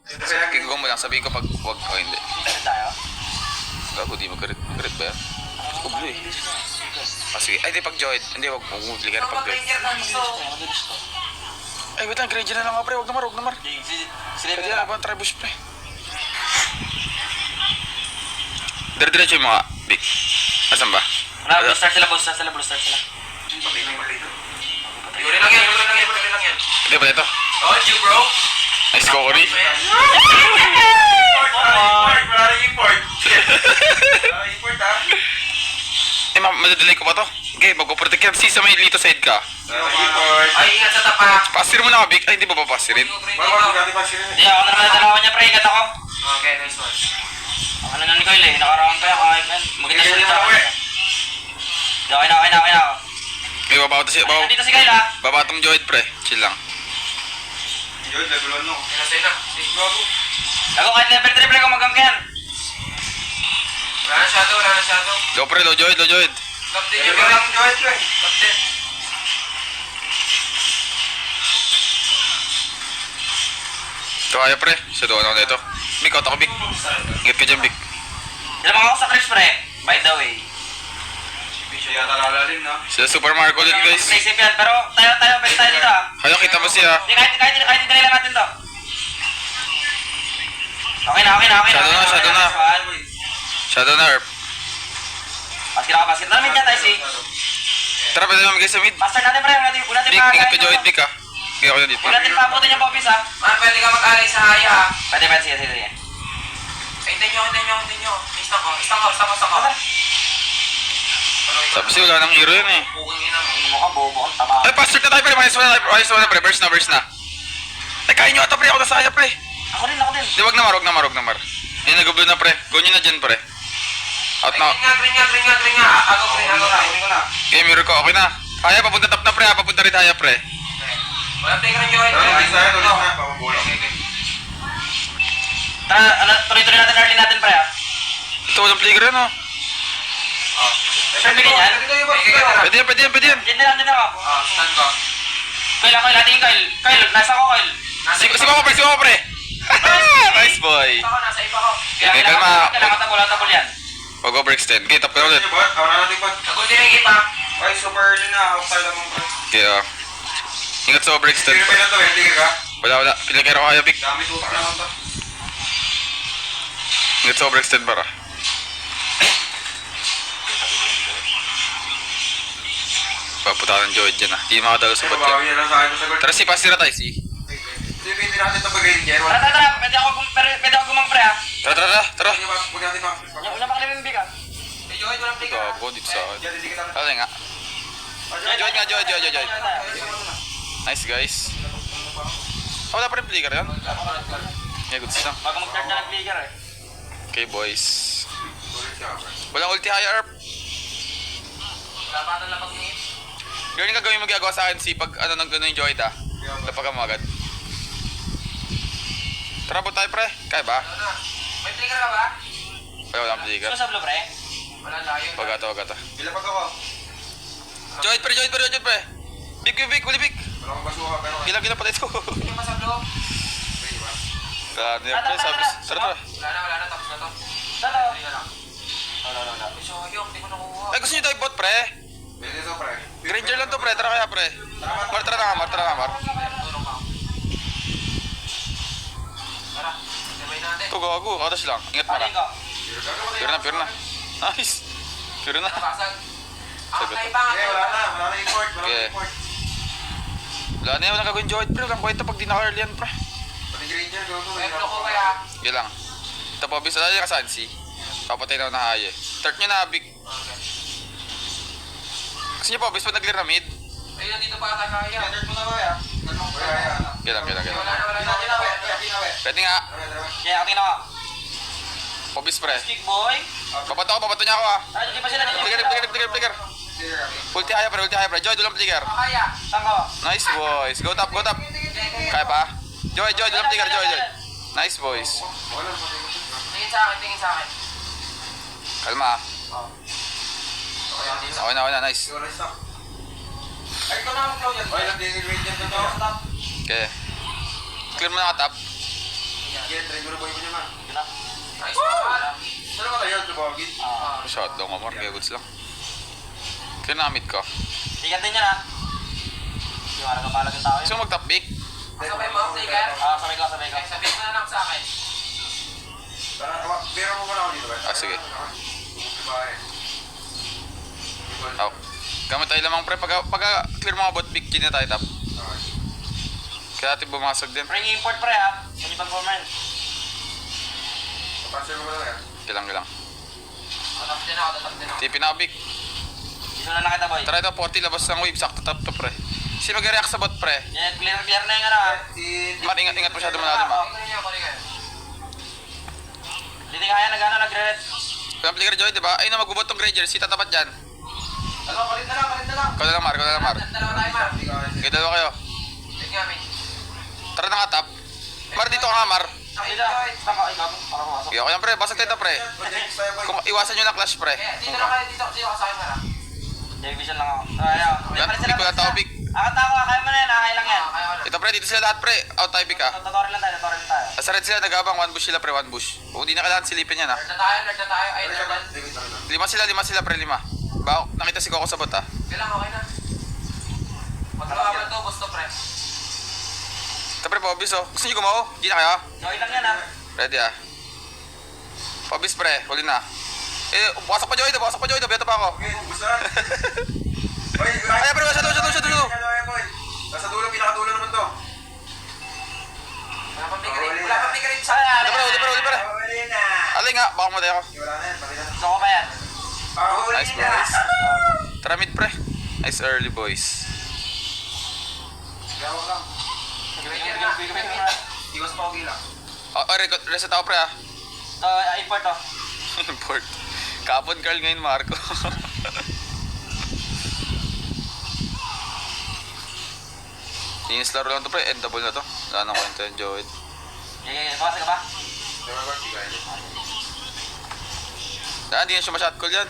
Kikagawa mo lang, sabihin ko pag wag o hindi. Saan tayo? Gago, di mag-crit ba yan? Kublo eh. Ah, sige. Ay, di pag Joyd. Hindi, wag umubli ka na pag Joyd. Ay, wait lang, Granger na lang ako, pre. Wag namar. Pwede na ba ang tribus, pre? Dire-diretso yung mga big. Asan ba? Blue start sila. Yuri lang yan. Hindi pa ito. Oh, you bro. Nice Kokori. Wala rin import. Import ha? Eh, madadelay ko pa to. Okay, mag-protect yan. Si sa may lito side ka. Import. Ay, ingat sa tapa. Pasir mo na ka, Big. Ay, hindi ba papasirin? Hindi, ako na naman natalawan niya, pre. Ikat ako. Okay, nice one. Ako na ni Kyle eh. Nakaroon pa ako. Maganda salita ako. Okay na. May babato siya. Nandito si Kyle ha. Babatong Joyd, pre. Chill lang. Yun, level 1 no. Inasay na. Sige, bago. Ako kahit level 3 pre kung magangkihan. Wala na shadow. Low, pre. Low Joyd. Captain yung parang Joy, pre. Captain. Ito kaya, pre. Sa doon ako na ito. Big, out ako, Big. Ingat ka dyan, Big. Lamang ako sa Chris pre. By the way. Siya yata lalalim na. Sila Super Marco ulit, guys. Naisip yan. Pero tayo balik tayo dito ha. Kaya kita mo siya. Hindi, kahit i-delay lang natin to. Okay na. Shadow na, Erp. Basket. Namin dyan tayo si. Tara, pwede naman guys sa mid. Master natin pre. Huwag natin Big, ingat ka, Joyd, Big, ha. Kaya ako na dito. Huwag natin paabutin yung popis ha. Man, pwede ka mag-alay sa haya ha. Pwede. Sige. Hintayin nyo. Istang ko. Sabi siya, wala nang hero yun eh. Puking ina mo. Ano mo ka, bobo kang tama. Ay, pastor na tayo, pre. Minus one na, pre. Burst na. Ay, kaya nyo ata, pre. Ako nasaya, pre. Ako din. Di, wag namar. Yan, nag-ublo na, pre. Go nyo na dyan, pre. Out na. Green nga. Ako na. Okay, mirror ko. Okay na. Kaya, papunta top na, pre. Papunta rin tayo, pre. Wala tayo ka ng Joy. Tuloy-tuloy natin early natin pre ha. Ito, walang player yan, oh. Sure, bigyan yan? Pwede yan. Diyan na lang ako. Stand ko. Kyle, ating Kyle, nasa ako Kyle. Si Mama, pre. Nice boy. Nasa iba ko. Kailangan tabol yan. Pag overextend. Okay, top ka na ulit. Ako din yung iba. Ay, super early na. Outside lang mo. Okay, ingat sa overextend. Hindi na to, hindi ka. Wala. Pinagkero kaya, Big. Dami tutak naman to. Ingat sa overextend, para. Paputa ng Joyd dyan, ah. Di makadalo sa bot Babawi yan. na lang sa akin sa gol. Tara, si pasira tayo, si. Hindi, pwede natin ito bagayin dyan. Tara. Pwede ako gumang pre ha. Tara. Huwag natin pa. Una pa kalimin big ha. Joy, walang play ka. Gago, dito sa akin. Diyan, hindi kita. Ano nga? Joyd. Nice, guys. Wala pa rin player yan. Yeah, good stuff. Bago mag-start na ng player eh. Okay, boys. Walang ulti high ARP. Wala pa ito lapag niya. Ganyan ka gawin magagawa sa akin, si pag ano nang gano'n yung Joyd, ah. Lapag ka mo agad. Tara po tayo, pre. Kaya ba? Ano na? May play ka ba? Walang player. Sino sa blue pre? Wala layo. Wag ata. Bilapag ako. Joyd, pre. Big. Wala akong basuha, pero... Gila patay ito. Hindi pa sa blue. Pwede ba? Ano yan, pre? Sabi, tara. Wala na. Tapos na to. Tata. Hindi na lang. Wala. So, yung, hindi ko nakuha. Ay, gusto nyo tayo bot, pre? Pwede ito, pre. Granger lang to, pre. Tara kaya, pre. Tara na nga, Mar. Tulong ka. Tara, sabay natin. Ito, gago. Katas lang. Ingat, Mara. Paling ko. Pure na. Nice. Pure na. Nabasag. Sabi Ang ko. naibangan. Wala na import. Okay. Wala na yun. Walang gagawin Joyd, pre. Walang kwenta pag di naka-early yan, pre. Pati Granger, gago. May block ko kaya. Sige lang. Ito po, bisa na ka Sansi. Papatay na ako na haya. Start nyo na, Big. Okay. Gusto nyo po, bis pa nag-clear na mid? Ayun, nandito pa ata kaya. Standard mo na ba, ya? Okay lang. Wala na. Pwede nga. Kaya ating na ako. Pobis, pre. Stick boy. Pabato niya ako, ah. Di ba sila dito? Flicker. Ulti haya, pre. Joy, dulang flicker. Kaya. Saan ka? Nice, boys. Go top. Kaya pa? Joy, dulang flicker, Joy. Nice, boys. Tingin sa akin. Kalma, ah. Okay na, nice. Ay, ikaw na mag-cloud yan. Ay, lang din yung Granger na to. Okay. Clear mo na ka top. Get Try ko na boy mo niya man. Yun na. Nice man. Saan ka tayo? Lubagin? Shot daw nga, kaya goods lang. Kinamit ko. Tigat din yan ha. Hindi mo nagkapalag yung tao yun. Gusto mo mag-top pick? Sabay mo, Tiger? Sabay ko. Sabihin mo na lang sa akin. Bira mo muna ako dito, ba? Sige. Bye. Oh. Gamit tayo lamang pre. Pag clear mga bot pick, kina tayo top. Kaya natin bumasag din. Pre, import pre ha. Saan yung performance? Papansin mo lang yan. Kilang. Tatap din ako. Tipin na big. Iso na lang kita boy. Tara ito, 40 labas ng wave. Sakto top to pre. Sino mag-react sa bot pre? Yan, clear na yung ano ha. Mar, ingat masyado malalim ha. Hindi kaya nag-red. Kaya player Joy, diba? Ayun na magbubot tong Granger. Si tatapat dyan. Palit na lang. Ikaw na lang Mar. Dalawa tayo, Mar. Okay, dalawa kayo. Sige kami. Tara na nga top. Mar, dito ka nga Mar. Dito. Saka ikaw. Para pumasok. Okay, okay yan pre. Basag tayo pre. Kung iwasan nyo na clash pre. Dito lang kayo, dito ka sa akin, Mar. Division lang ako. Ayaw. Yan, pick ko lang tao pick. Akata ko, kaya mo na yan. Kaya lang yan. Ito pre, dito sila lahat pre. Out tayo pick ha. Tutorial lang tayo. Sa red sila nag-abang, 1 bush sila pre, 1 bush. Kung hindi na kailangan silipin yan ha. Nerd na tayo. Ay, nerd. 5 sila pre, 5. Bako, nakita si Coco sa bot ha. Kailang, okay na. Magkakaban to, gusto, pre. Ito pre, Pobis oh. Gusto nyo gumao? Hindi na kayo? Joy lang yan ha. Ready ah. Pobis pre, huli na. Bukasak pa Joy, beto pa ako. Okay, bubusan. Ay, pre, sa dulo. Nasa dulo, pinakadulo naman to. Wala pang pick rin. Huli pre. Huli na. Alay nga, baka matay ako. Wala na yan, pari na. Gusto ko pa yan. Huli Nice boys. Tara mid pre. Nice early boys. Gawak lang. Iwas pa okay lang. Reset ako pre ah. Ito, import to. Import. Kapon Carl ngayon Marco. Inis laro lang to pre. Endable na to. Wala nang kwento yung Joed. Pakasag ka ba? Diba ba, di kaya? Hindi yan siya ma-shot call yan.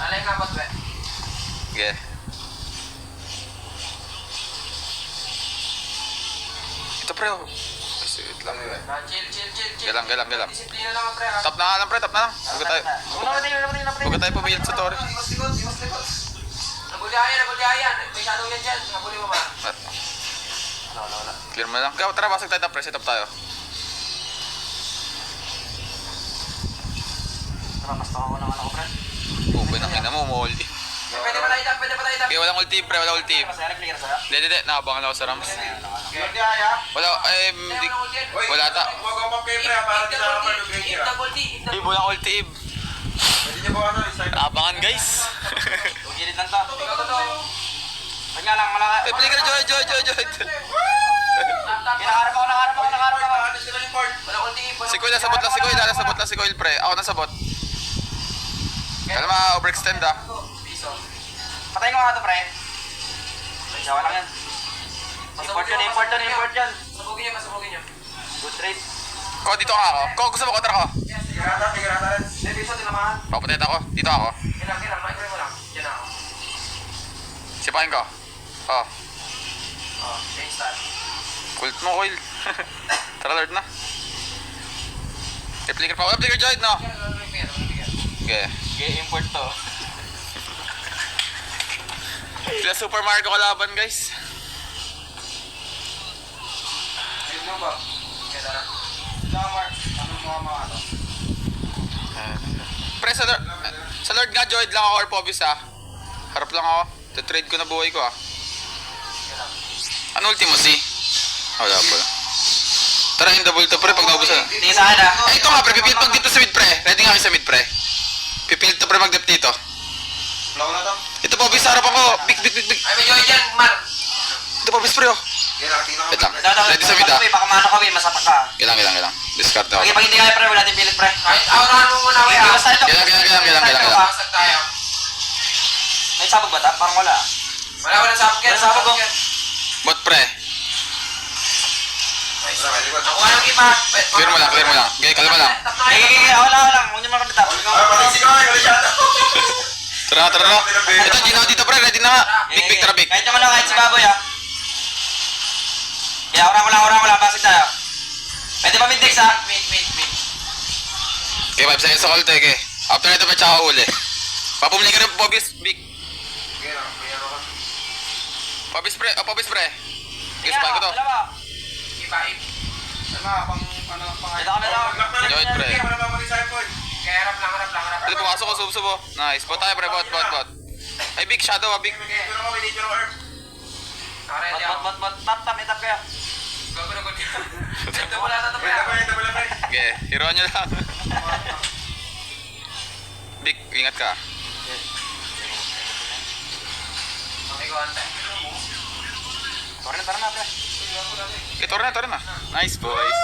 Alay nga ba, pre? Okay. Ito pre oh. Wait lang. Chill. Galang. Disiplina lang, pre. Top na nga lang pre, top na lang. Huwag tayo. Huwag tayo pumilit sa tori. Iwas likod. Nabulyayan. May shadow yan dyan. Nabuli mo ba? Wala. Clear mo lang. Tara, basag tayo top pre. Set up tayo. Tara, basta ako ng ano ko, pre. Pinang ina mo, umuli. Pwede pa tayo tap. Okay, walang ulti pre, walang ulti. Mas nag-clear sa'yo? Hindi. Nakabangan ako sa Rams. Bulyaya. Wala, wala ta. Huwag ako mag-pre, para di na ako mag-pre. Hindi, walang ulti, Ib. Pwede niyo ba start? Nakabangan guys. Gilid lang to. Wag nga lang, malaka. Player Joy. Nakarap ako. Ano sila yung board? Si Coil, nasa bot lang si Coil pre. Ako nasa bot. Kaya ma-overextend ah. Patayin ko nga to, pre. Jawa lang yan. Import yan. Masabugin niyo. Good trade. Ko, dito ka ako. Ko, gusto mo kontra ko. Tigirata. Hindi, bisa tinamahan. Papatit ako. Dito ako. Kailang. Micro mo lang. Diyan ako. Sipahin ko. Oh, Change style. kult mo, Coil. Tara, Lord na. Replicker pa ako. Replicker Joy, no? Okay. Import to. Sila Super Mario kalaban, guys. Ayun mo ba? Kaya tara. Mark. Anong mga ano? Pre, sa Lord nga, Joy lang ako or Pobis ah. Harap lang ako. Trade ko na buhay ko ah. Ano ultimo si? Wala pa. Tara, yung double to pre pag naubusan. Tingin sa akin ah. Ay, ito nga pre, pipilit pag dito sa mid pre. Ready nga kayo sa mid pre. Pipilit to pre mag-dep dito. Wala ko na to. Ito Pobis, sa harapan ko. Big. Ay, may joy dyan, Mark. Ito Pobis pre oh. Wait lang. Ready sa mid ah. Baka mano kami, masapak ka. Kailang. Discard na Okay, ako. pag hindi kaya pre, wala natin pilit pre. Kahit aurahan mo muna, Okay, kuya. basta ito. Kailang. Basag tayo. May sabog ba ta? Parang wala. Walang sabog yan. Walang sabog, oh. Bot pre. Nakuha ng iba. Clear mo lang. Okay, kalma lang. Wala lang. Huwag niyo makakita. Tara. Ito, Gino dito pre. Ready na nga. Big, tara big. Kahit naman lang, kahit si Baboy ah. Kaya orang wala. Basig tayo. Okay, 5 seconds sa call, teke. After nito, pa tsaka uli. Papumili ka ng Pobis, Big. Sige lang, kaya ako. Pobis, pre. Oh, Pobis, pre. Sige Gusto ko to. dalawa. Ipaip. Ano, pang, ano, pang... Ito kami lang. Join, pre. Wala pa pag-isa point. Kaya harap lang. Ito, pumasok ko, sub-sub, oh. Nice. Bot tayo, pre. Bot. Ay, Big, shadow, ah, Big. Pero ko, hindi pero earth. Bot. Tap, itap kayo. Gagod. Ito wala na to pre. Wala pa. Okay, hero nyo lang. Big, ingat ka. Okay, go ante. Tara na pre. Okay, tara na. Nice, boys.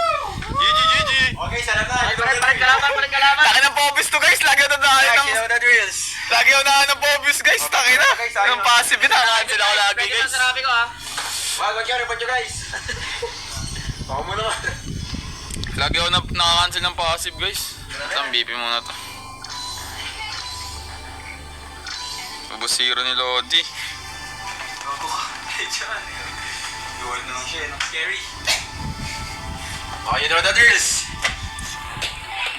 GG. Okay, sarap na. Balik kalaban. Taki ng Pobis to, guys. Lagi ako nadaan ng... the drills. Lagi ako nadaan ng Pobis, guys. Taki na. Yung passive, pinakacancel ako lagi, guys. Sarabi ko ha. Wag yun, report nyo guys. Baka mo naman. Lagi ako nakakancel ng passive, guys. Ang BP muna to. Ubus zero ni Lodi. Ako ka. Duwal na lang siya, no? Scary. Okay, you know the drills.